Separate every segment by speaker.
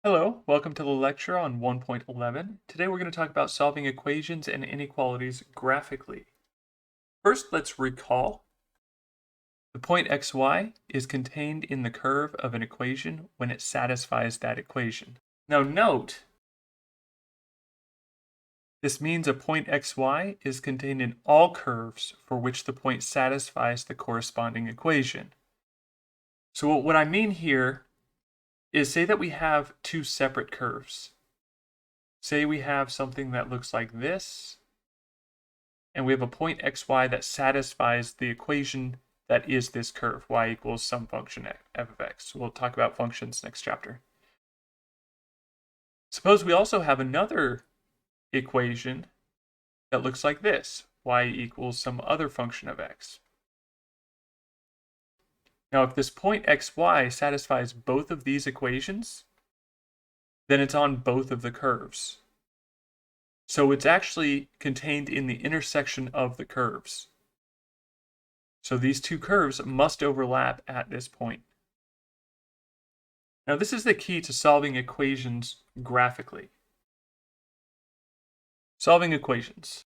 Speaker 1: Hello, welcome to the lecture on 1.11. Today we're going to talk about solving equations and inequalities graphically. First, let's recall. The point xy is contained in the curve of an equation when it satisfies that equation. Now note, this means a point xy is contained in all curves for which the point satisfies the corresponding equation. So what I mean here is say that we have two separate curves. Say we have something that looks like this, and we have a point xy that satisfies the equation that is this curve, y equals some function f of x. We'll talk about functions next chapter. Suppose we also have another equation that looks like this, y equals some other function of x. Now, if this point xy satisfies both of these equations, then it's on both of the curves. So it's actually contained in the intersection of the curves. So these two curves must overlap at this point. Now this is the key to solving equations graphically. Solving equations.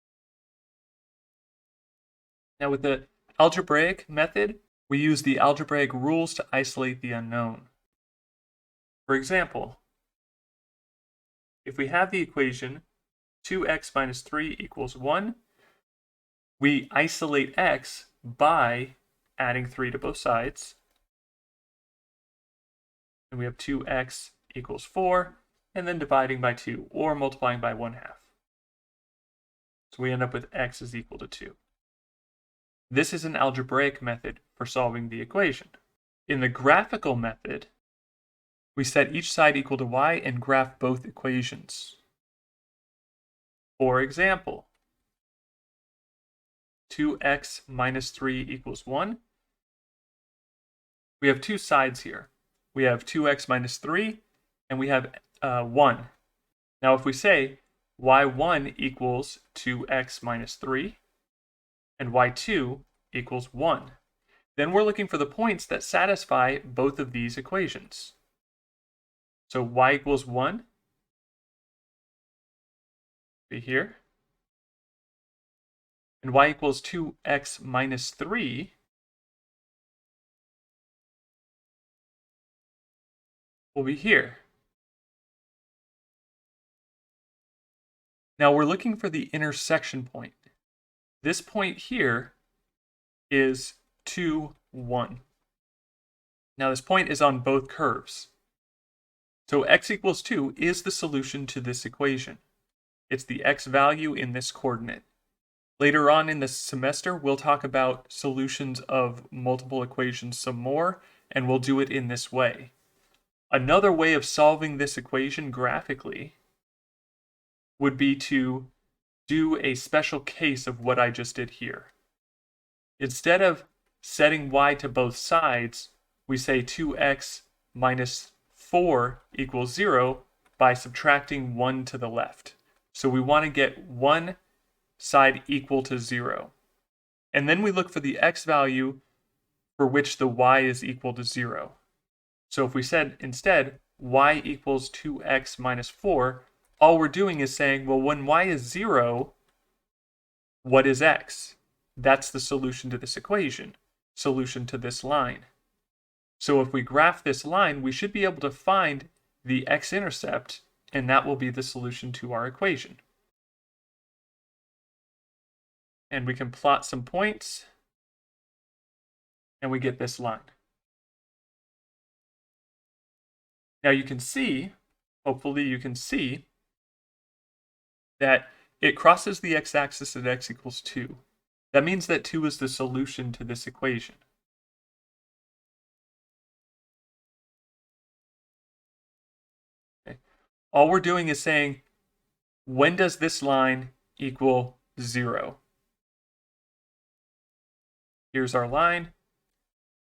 Speaker 1: Now with the algebraic method, we use the algebraic rules to isolate the unknown. For example, if we have the equation 2x minus 3 equals 1, we isolate x by adding 3 to both sides. And we have 2x equals 4, and then dividing by 2, or multiplying by 1/2. So we end up with x is equal to 2. This is an algebraic method for solving the equation. In the graphical method, we set each side equal to y and graph both equations. For example, 2x minus 3 equals 1. We have two sides here. We have 2x minus 3, and we have 1. Now if we say y1 equals 2x minus 3, and y2 equals 1, then we're looking for the points that satisfy both of these equations. So y equals 1 be here, and y equals 2x minus 3 will be here. Now we're looking for the intersection point. This point here is 2, 1. Now this point is on both curves. So x equals 2 is the solution to this equation. It's the x value in this coordinate. Later on in the semester, we'll talk about solutions of multiple equations some more, and we'll do it in this way. Another way of solving this equation graphically would be to do a special case of what I just did here. Instead of setting y to both sides, we say 2x minus 4 equals 0 by subtracting 1 to the left. So we want to get one side equal to 0. And then we look for the x value for which the y is equal to 0. So if we said instead y equals 2x minus 4, all we're doing is saying, well, when y is 0, what is x? That's the solution to this equation, solution to this line. So if we graph this line, we should be able to find the x-intercept, and that will be the solution to our equation. And we can plot some points, and we get this line. Now you can see, hopefully you can see, that it crosses the x-axis at x equals 2. That means that 2 is the solution to this equation. Okay. All we're doing is saying, when does this line equal 0? Here's our line,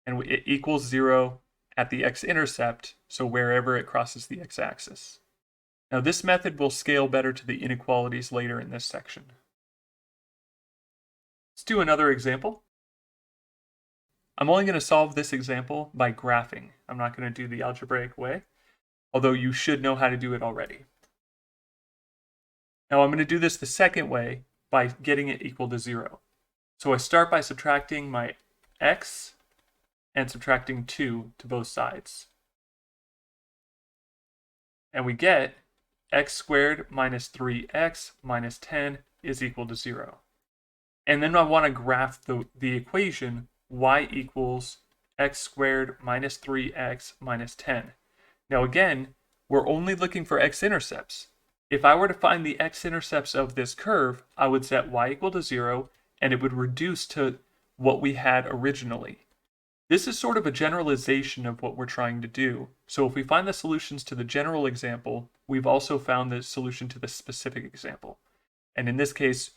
Speaker 1: and it equals 0 at the x-intercept, so wherever it crosses the x-axis. Now this method will scale better to the inequalities later in this section. Let's do another example. I'm only going to solve this example by graphing. I'm not going to do the algebraic way. although you should know how to do it already. Now I'm going to do this the second way by getting it equal to 0. So I start by subtracting my x and subtracting 2 to both sides. And we get x squared minus 3x minus 10 is equal to 0. And then I want to graph the equation y equals x squared minus 3x minus 10. Now again, we're only looking for x-intercepts. If I were to find the x-intercepts of this curve, I would set y equal to 0, and it would reduce to what we had originally. This is sort of a generalization of what we're trying to do. So if we find the solutions to the general example, we've also found the solution to the specific example. And in this case,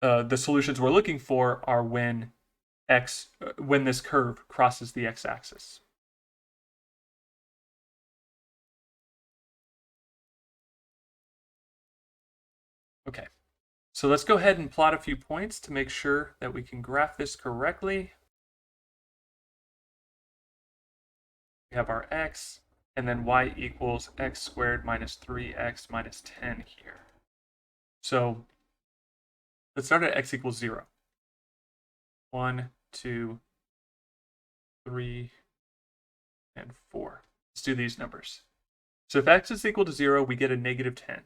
Speaker 1: the solutions we're looking for are when this curve crosses the x-axis. Okay, so let's go ahead and plot a few points to make sure that we can graph this correctly. We have our x, and then y equals x squared minus 3x minus 10 here. So let's start at x equals 0. 1, 2, 3, and 4. Let's do these numbers. So if x is equal to 0, we get a negative 10.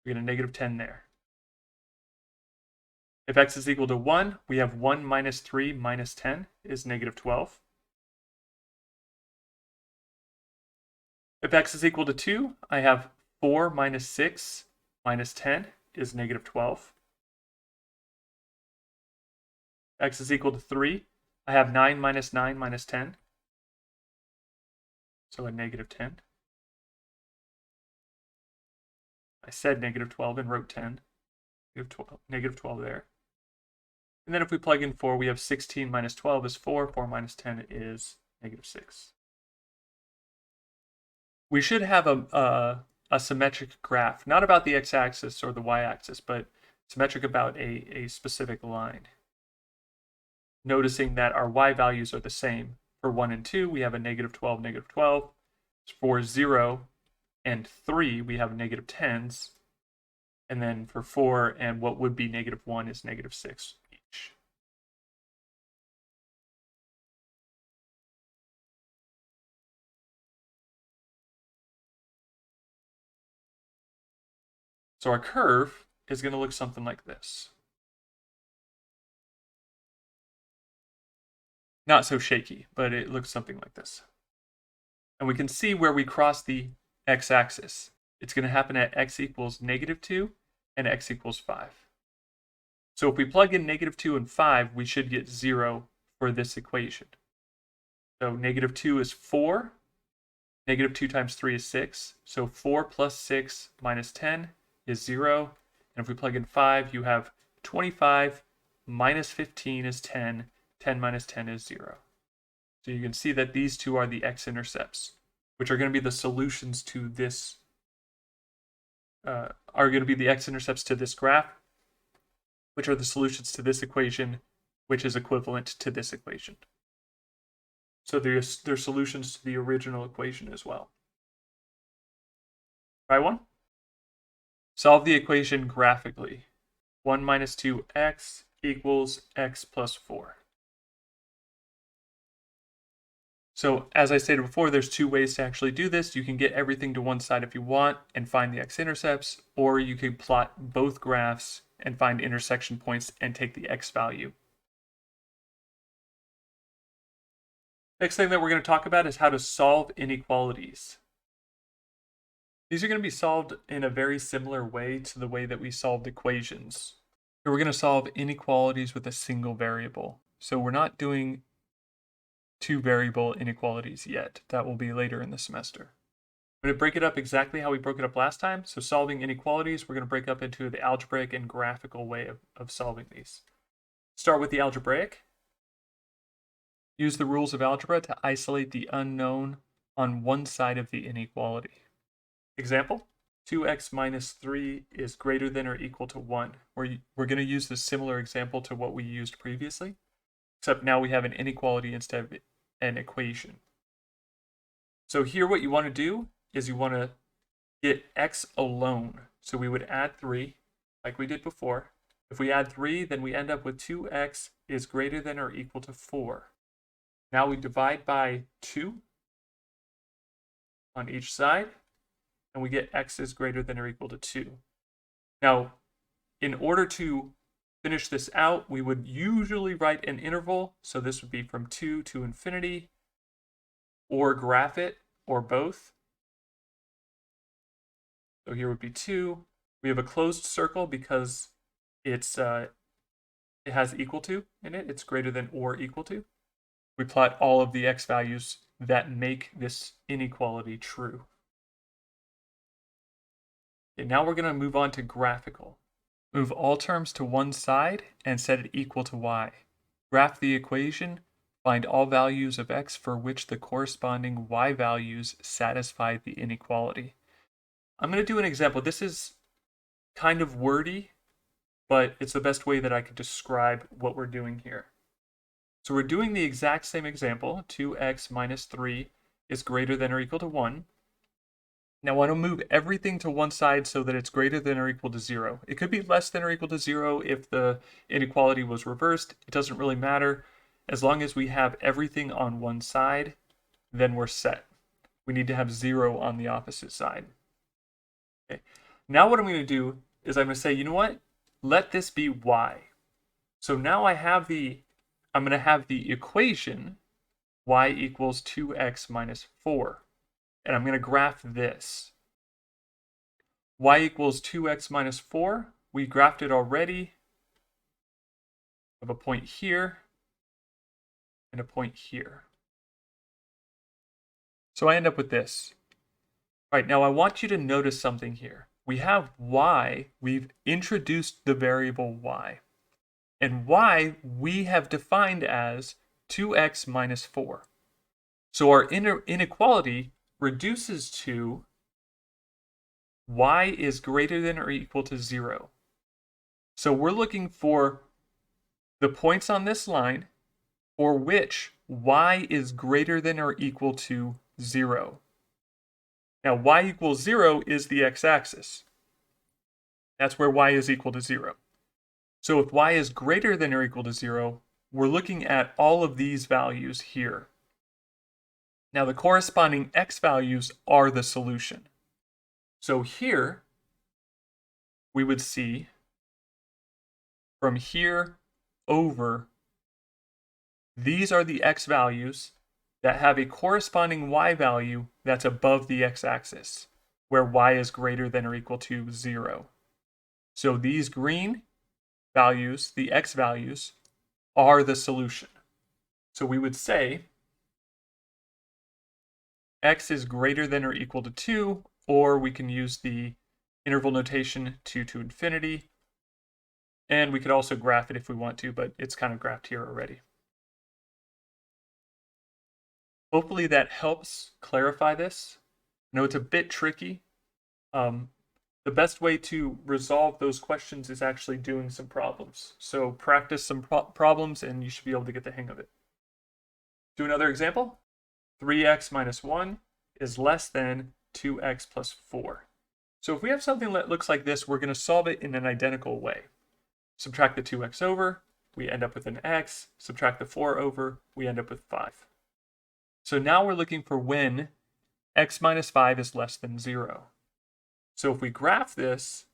Speaker 1: We get a negative 10 there. If x is equal to 1, we have 1 minus 3 minus 10 is negative 12. If x is equal to 2, I have 4 minus 6 minus 10 is negative 12. X is equal to 3, I have 9 minus 9 minus 10, so a negative 10. I said negative 12 and wrote 10. Negative 12 there. And then if we plug in 4, we have 16 minus 12 is 4. 4 minus 10 is negative 6. We should have a symmetric graph, not about the x-axis or the y-axis, but symmetric about a specific line. Noticing that our y values are the same. For 1 and 2, we have a negative 12, negative 12. For 0 and 3, we have negative 10s. And then for 4 and what would be negative 1 is negative 6 each. So our curve is going to look something like this. Not so shaky, but it looks something like this. And we can see where we cross the x-axis. It's going to happen at x equals negative 2 and x equals 5. So if we plug in negative 2 and 5, we should get 0 for this equation. So negative 2 is 4. Negative 2 times 3 is 6. So 4 plus 6 minus 10 is 0. And if we plug in 5, you have 25 minus 15 is 10. 10 minus 10 is 0. So you can see that these two are the x-intercepts, which are going to be the solutions to this, are going to be the x-intercepts to this graph, which are the solutions to this equation, which is equivalent to this equation. So they're solutions to the original equation as well. Try one. Solve the equation graphically. 1 minus 2x equals x plus 4. So as I stated before, there's two ways to actually do this. You can get everything to one side if you want and find the x-intercepts, or you can plot both graphs and find intersection points and take the x value. Next thing that we're going to talk about is how to solve inequalities. These are going to be solved in a very similar way to the way that we solved equations. We're going to solve inequalities with a single variable. So we're not doing two variable inequalities yet. That will be later in the semester. I'm going to break it up exactly how we broke it up last time. So solving inequalities, we're going to break up into the algebraic and graphical way of solving these. Start with the algebraic. Use the rules of algebra to isolate the unknown on one side of the inequality. Example, 2x minus 3 is greater than or equal to 1. We're going to use this similar example to what we used previously, except now we have an inequality instead of an equation. So here what you want to do is you want to get x alone. So we would add 3 like we did before. If we add 3, then we end up with 2x is greater than or equal to 4. Now we divide by 2 on each side, and we get x is greater than or equal to 2. Now, in order to finish this out, we would usually write an interval. So this would be from 2 to infinity, or graph it, or both. So here would be 2. We have a closed circle because it has equal to in it. It's greater than or equal to. We plot all of the x values that make this inequality true. Okay, now we're going to move on to graphical. Move all terms to one side and set it equal to y. Graph the equation. Find all values of x for which the corresponding y values satisfy the inequality. I'm going to do an example. This is kind of wordy, but it's the best way that I could describe what we're doing here. So we're doing the exact same example. 2x minus 3 is greater than or equal to 1. Now I want to move everything to one side so that it's greater than or equal to 0. It could be less than or equal to 0 if the inequality was reversed. It doesn't really matter. As long as we have everything on one side, then we're set. We need to have 0 on the opposite side. Okay. Now what I'm going to do is I'm going to say, you know what? Let this be y. So now I'm going to have the equation y equals 2x minus 4. And I'm going to graph this. Y equals 2x minus 4. We graphed it already. I have a point here and a point here. So I end up with this. All right, now I want you to notice something here. We have y, we've introduced the variable y. And y we have defined as 2x minus 4. So our inequality reduces to y is greater than or equal to 0. So we're looking for the points on this line for which y is greater than or equal to 0. Now y equals 0 is the x-axis. That's where y is equal to 0. So if y is greater than or equal to 0, we're looking at all of these values here. Now the corresponding x values are the solution. So here, we would see from here over, these are the x values that have a corresponding y value that's above the x-axis, where y is greater than or equal to 0. So these green values, the x values, are the solution. So we would say x is greater than or equal to 2, or we can use the interval notation 2 to infinity. And we could also graph it if we want to, but it's kind of graphed here already. Hopefully that helps clarify this. I know it's a bit tricky. The best way to resolve those questions is actually doing some problems. So practice some problems and you should be able to get the hang of it. Do another example. 3x minus 1 is less than 2x plus 4. So if we have something that looks like this, we're going to solve it in an identical way. Subtract the 2x over, we end up with an x. Subtract the 4 over, we end up with 5. So now we're looking for when x minus 5 is less than 0. So if we graph this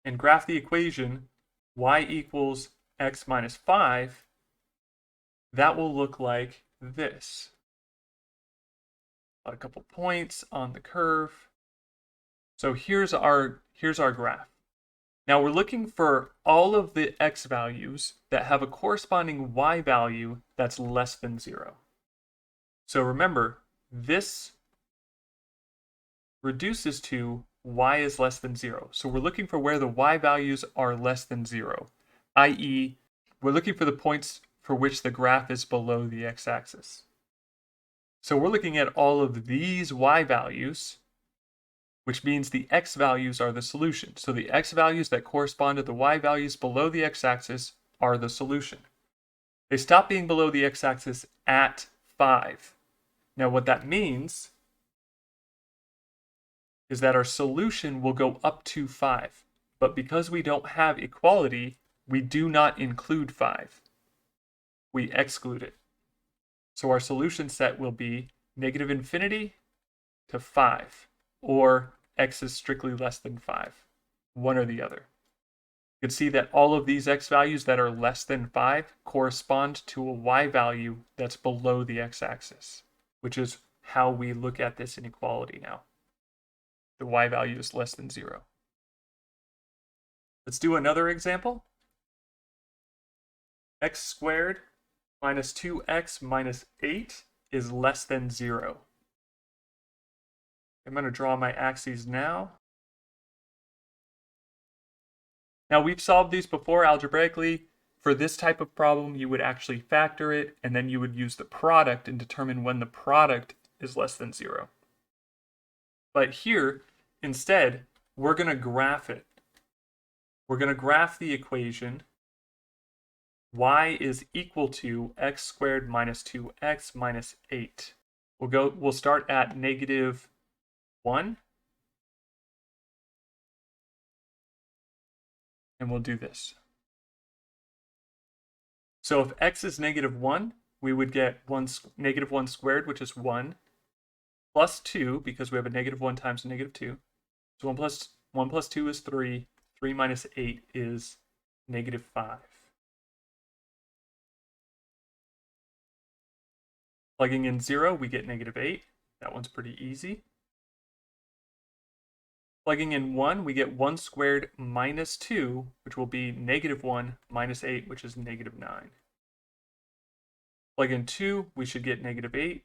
Speaker 1: and graph the equation y equals x minus 5, that will look like this. A couple points on the curve. So here's our graph. Now we're looking for all of the x values that have a corresponding y value that's less than 0. So remember, this reduces to y is less than 0. So we're looking for where the y values are less than 0, i.e., we're looking for the points for which the graph is below the x-axis. So we're looking at all of these y values which means the x values are the solution. So the x values that correspond to the y values below the x-axis are the solution. They stop being below the x-axis at 5. Now what that means is that our solution will go up to 5. But because we don't have equality, we do not include 5. We exclude it. So our solution set will be negative infinity to 5, or x is strictly less than 5, one or the other. You can see that all of these x values that are less than 5 correspond to a y value that's below the x-axis, which is how we look at this inequality now. The y value is less than 0. Let's do another example. X squared minus 2x minus 8 is less than 0. I'm going to draw my axes now. Now we've solved these before algebraically. For this type of problem, you would actually factor it, and then you would use the product and determine when the product is less than 0. But here, instead, we're going to graph it. We're going to graph the equation y is equal to x squared minus 2x minus 8. We'll start at negative 1. And we'll do this. So if x is negative 1, we would get negative 1 squared, which is 1, plus 2, because we have a negative 1 times a negative 2. So 1 plus 2 is 3. 3 minus 8 is negative 5. Plugging in 0, we get negative 8. That one's pretty easy. Plugging in 1, we get 1 squared minus 2, which will be negative 1 minus 8, which is negative 9. Plug in 2, we should get negative 8.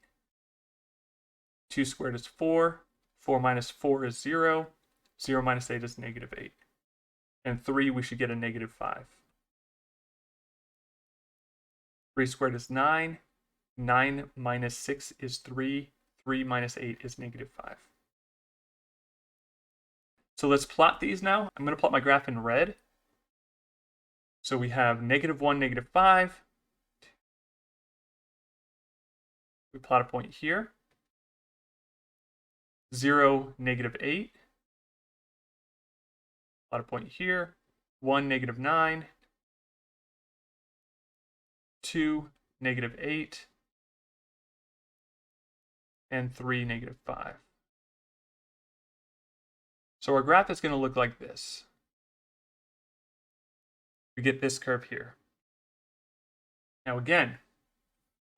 Speaker 1: 2 squared is 4. 4 minus 4 is 0. 0 minus 8 is negative 8. And 3, we should get a negative 5. 3 squared is 9. 9 minus 6 is 3. 3 minus 8 is negative 5. So let's plot these now. I'm going to plot my graph in red. So we have negative 1, negative 5. We plot a point here. 0, negative 8. Plot a point here. 1, negative 9. 2, negative 8. And 3, negative 5. So our graph is going to look like this. We get this curve here. Now again,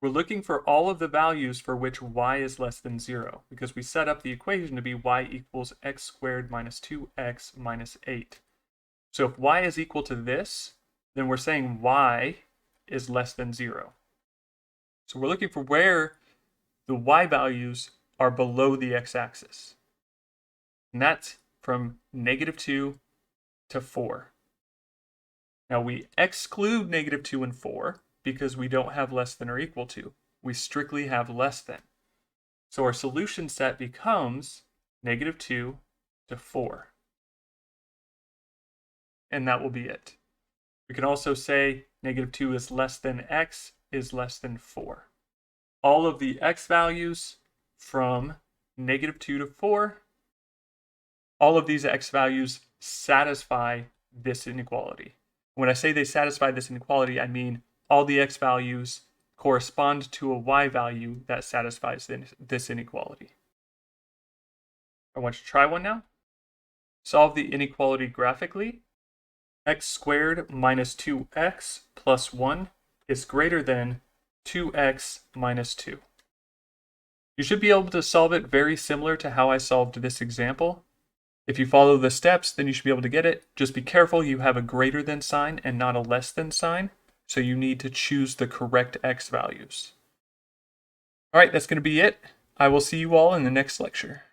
Speaker 1: we're looking for all of the values for which y is less than 0, because we set up the equation to be y equals x squared minus 2x minus 8. So if y is equal to this, then we're saying y is less than 0. So we're looking for where the y values are below the x-axis. And that's from negative 2 to 4. Now we exclude negative 2 and 4 because we don't have less than or equal to. We strictly have less than. So our solution set becomes negative 2 to 4. And that will be it. We can also say negative 2 is less than x is less than 4. All of the x values from negative 2 to 4, all of these x values satisfy this inequality. When I say they satisfy this inequality, I mean all the x values correspond to a y value that satisfies this inequality. I want you to try one now. Solve the inequality graphically. X squared minus 2x plus 1 is greater than 2x minus 2. You should be able to solve it very similar to how I solved this example. If you follow the steps, then you should be able to get it. Just be careful you have a greater than sign and not a less than sign. So you need to choose the correct x values. All right, that's going to be it. I will see you all in the next lecture.